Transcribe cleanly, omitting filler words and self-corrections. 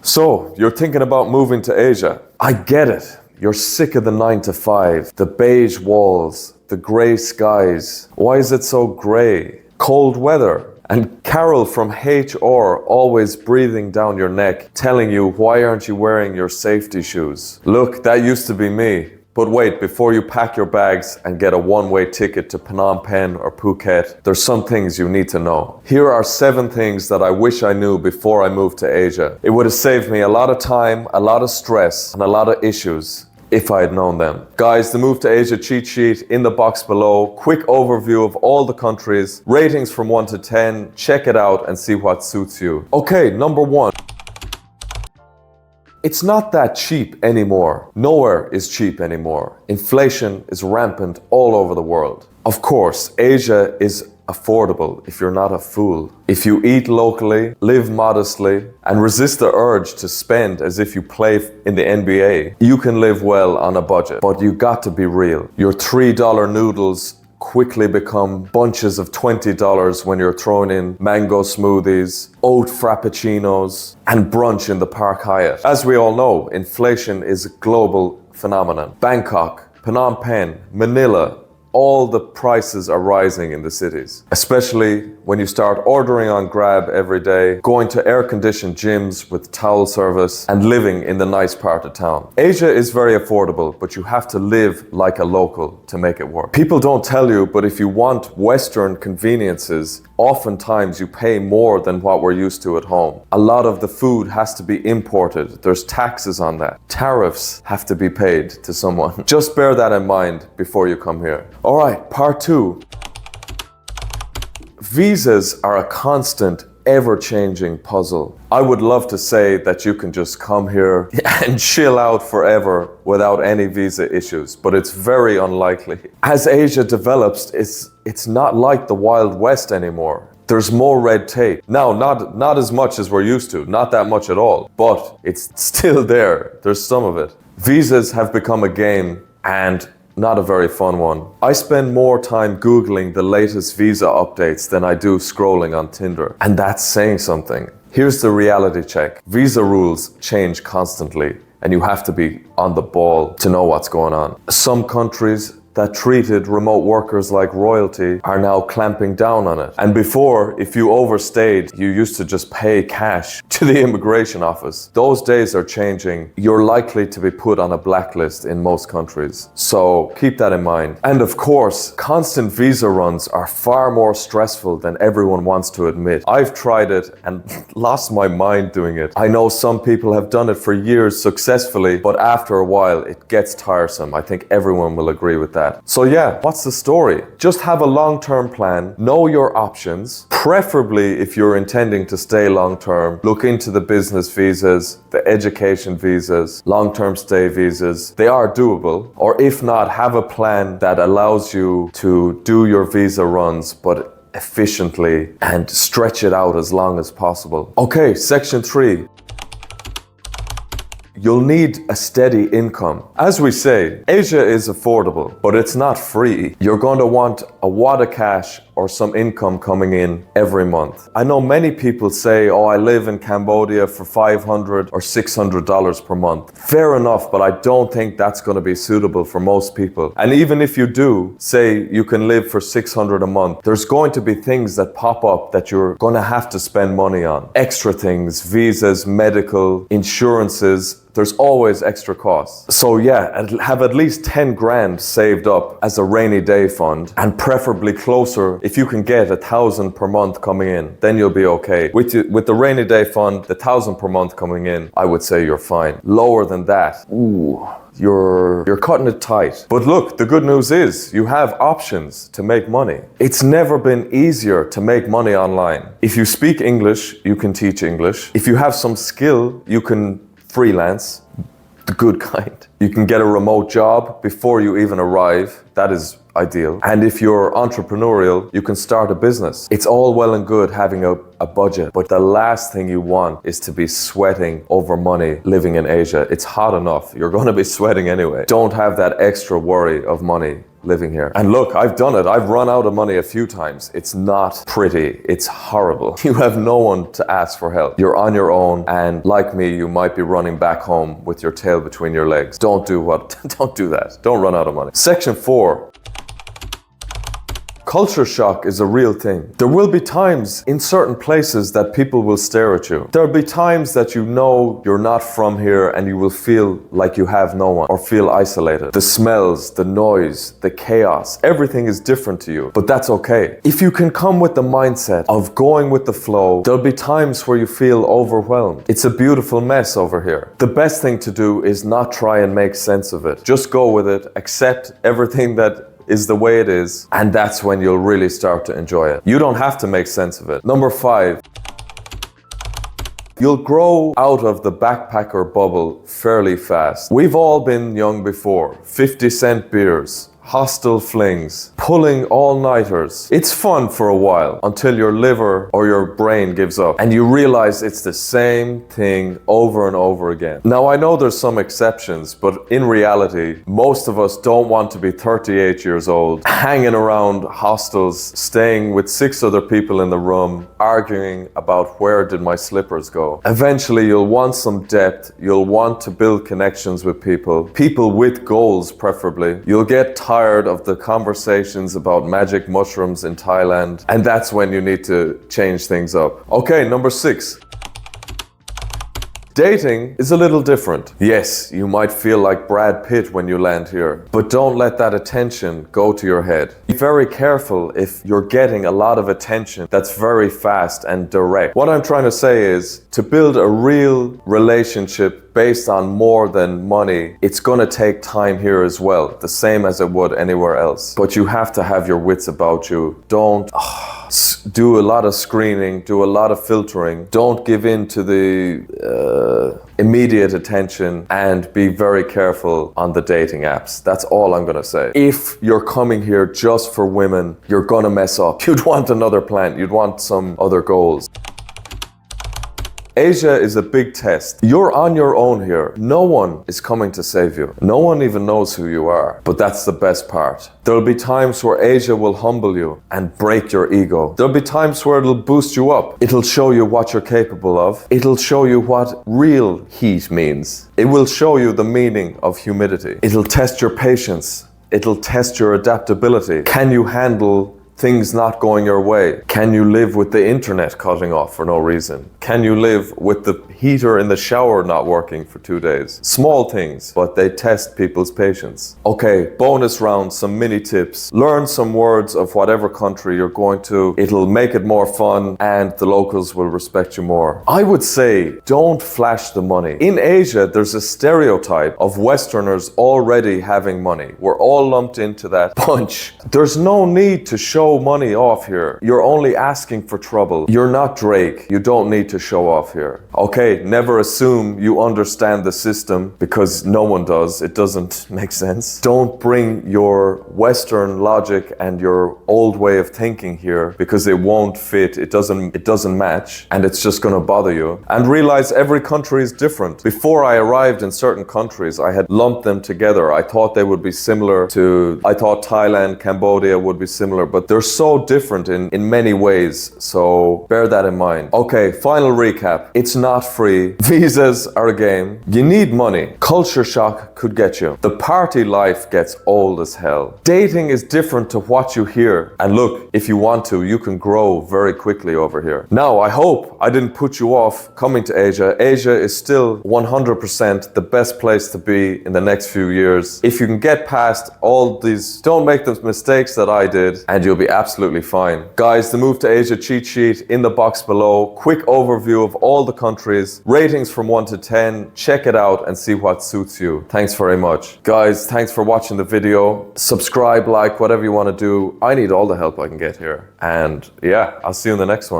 So, you're thinking about moving to Asia. I get it. You're sick of the 9 to 5, the beige walls, the grey skies. Why is it so grey? Cold weather. And Carol from HR always breathing down your neck, telling you, why aren't you wearing your safety shoes? Look, that used to be me. But wait, before you pack your bags and get a one-way ticket to Phnom Penh or Phuket, there's some things you need to know. Here are 7 things that I wish I knew before I moved to Asia. It would have saved me a lot of time, a lot of stress, and a lot of issues if I had known them. Guys, the Move to Asia cheat sheet in the box below. Quick overview of all the countries, ratings from 1 to 10. Check it out and see what suits you. Okay, number 1. It's not that cheap anymore. Nowhere is cheap anymore. Inflation is rampant all over the world. Of course, Asia is affordable if you're not a fool. If you eat locally, live modestly, and resist the urge to spend as if you play in the NBA, you can live well on a budget. But you got to be real. Your $3 noodles quickly become bunches of $20 when you're throwing in mango smoothies, oat frappuccinos, and brunch in the Park Hyatt. As we all know, inflation is a global phenomenon. Bangkok, Phnom Penh, Manila, all the prices are rising in the cities, especially when you start ordering on Grab every day, going to air-conditioned gyms with towel service, and living in the nice part of town. Asia is very affordable, but you have to live like a local to make it work. People don't tell you, but if you want Western conveniences, oftentimes you pay more than what we're used to at home. A lot of the food has to be imported. There's taxes on that. Tariffs have to be paid to someone. Just bear that in mind before you come here. All right, part 2. Visas are a constant, ever-changing puzzle. I would love to say that you can just come here and chill out forever without any visa issues, but it's very unlikely. As Asia develops, it's not like the Wild West anymore. There's more red tape. Now, not as much as we're used to, not that much at all, but it's still there. There's some of it. Visas have become a game, and not a very fun one. I spend more time Googling the latest visa updates than I do scrolling on Tinder. And that's saying something. Here's the reality check. Visa rules change constantly, and you have to be on the ball to know what's going on. Some countries that treated remote workers like royalty are now clamping down on it. And before, if you overstayed, you used to just pay cash to the immigration office. Those days are changing. You're likely to be put on a blacklist in most countries. So keep that in mind. And of course, constant visa runs are far more stressful than everyone wants to admit. I've tried it and lost my mind doing it. I know some people have done it for years successfully, but after a while, it gets tiresome. I think everyone will agree with that. So yeah, what's the story? Just have a long-term plan, know your options, preferably if you're intending to stay long-term, look into the business visas, the education visas, long-term stay visas. They are doable. Or if not, have a plan that allows you to do your visa runs, but efficiently and stretch it out as long as possible. Okay, section 3. You'll need a steady income. As we say, Asia is affordable, but it's not free. You're going to want a wad of cash or some income coming in every month. I know many people say, oh, I live in Cambodia for $500 or $600 per month. Fair enough, but I don't think that's going to be suitable for most people. And even if you do, say you can live for $600 a month, there's going to be things that pop up that you're going to have to spend money on. Extra things, visas, medical, insurances. There's always extra costs. So yeah, have at least 10 grand saved up as a rainy day fund, and preferably closer. If you can get 1,000 per month coming in, then you'll be okay. With the rainy day fund, the 1,000 per month coming in, I would say you're fine. Lower than that, ooh, you're cutting it tight. But look, the good news is you have options to make money. It's never been easier to make money online. If you speak English, you can teach English. If you have some skill, you can freelance, the good kind. You can get a remote job before you even arrive. That is ideal. And if you're entrepreneurial, you can start a business. It's all well and good having a budget, but the last thing you want is to be sweating over money living in Asia. It's hot enough. You're going to be sweating anyway. Don't have that extra worry of money living here. And look, I've done it. I've run out of money a few times. It's not pretty. It's horrible. You have no one to ask for help. You're on your own, and like me, you might be running back home with your tail between your legs. Don't do that. Don't run out of money. Section 4. Culture shock is a real thing. There will be times in certain places that people will stare at you. There'll be times that you know you're not from here and you will feel like you have no one or feel isolated. The smells, the noise, the chaos, everything is different to you, but that's okay. If you can come with the mindset of going with the flow, there'll be times where you feel overwhelmed. It's a beautiful mess over here. The best thing to do is not try and make sense of it. Just go with it, accept everything that is the way it is, and that's when you'll really start to enjoy it. You don't have to make sense of it. Number 5. You'll grow out of the backpacker bubble fairly fast. We've all been young before. 50-cent beers, hostel flings, pulling all-nighters. It's fun for a while until your liver or your brain gives up and you realize it's the same thing over and over again. Now, I know there's some exceptions, but in reality, most of us don't want to be 38 years old, hanging around hostels, staying with 6 other people in the room, arguing about where did my slippers go. Eventually, you'll want some depth. You'll want to build connections with people with goals preferably. You'll get tired of the conversations about magic mushrooms in Thailand, and that's when you need to change things up. Okay, number 6. Dating is a little different. Yes, you might feel like Brad Pitt when you land here, but don't let that attention go to your head. Be very careful if you're getting a lot of attention that's very fast and direct. What I'm trying to say is, to build a real relationship based on more than money, it's gonna take time here as well, the same as it would anywhere else. But you have to have your wits about you. Don't do a lot of screening, do a lot of filtering. Don't give in to the immediate attention, and be very careful on the dating apps. That's all I'm gonna say. If you're coming here just for women, you're gonna mess up. You'd want another plan. You'd want some other goals. Asia is a big test. You're on your own here. No one is coming to save you. No one even knows who you are. But that's the best part. There'll be times where Asia will humble you and break your ego. There'll be times where it'll boost you up. It'll show you what you're capable of. It'll show you what real heat means. It will show you the meaning of humidity. It'll test your patience. It'll test your adaptability. Can you handle things not going your way? Can you live with the internet cutting off for no reason? Can you live with the heater in the shower not working for 2 days? Small things, but they test people's patience. Okay, bonus round, some mini tips. Learn some words of whatever country you're going to. It'll make it more fun and the locals will respect you more. I would say, don't flash the money. In Asia, there's a stereotype of Westerners already having money. We're all lumped into that bunch. There's no need to show money off here. You're only asking for trouble. You're not Drake. You don't need to show off here. Okay, never assume you understand the system, because no one does. It doesn't make sense. Don't bring your Western logic and your old way of thinking here, because it won't fit. It doesn't match, and it's just gonna bother you. And realize every country is different. Before I arrived in certain countries, I had lumped them together. I thought they would be similar to, I thought Thailand, Cambodia would be similar, but they're so different in many ways, so bear that in mind. Okay, final recap. It's not free. Visas are a game. You need money. Culture shock could get you. The party life gets old as hell. Dating is different to what you hear. And look, if you want to, you can grow very quickly over here. Now, I hope I didn't put you off coming to Asia. Asia is still 100% the best place to be in the next few years. If you can get past all these, don't make the mistakes that I did, and you'll be absolutely fine. Guys, the Move to Asia cheat sheet in the box below. Quick overview of all the countries, ratings from 1 to 10. Check it out and see what suits you. Thanks very much. Guys, thanks for watching the video. Subscribe, like, whatever you want to do. I need all the help I can get here. And yeah, I'll see you in the next one.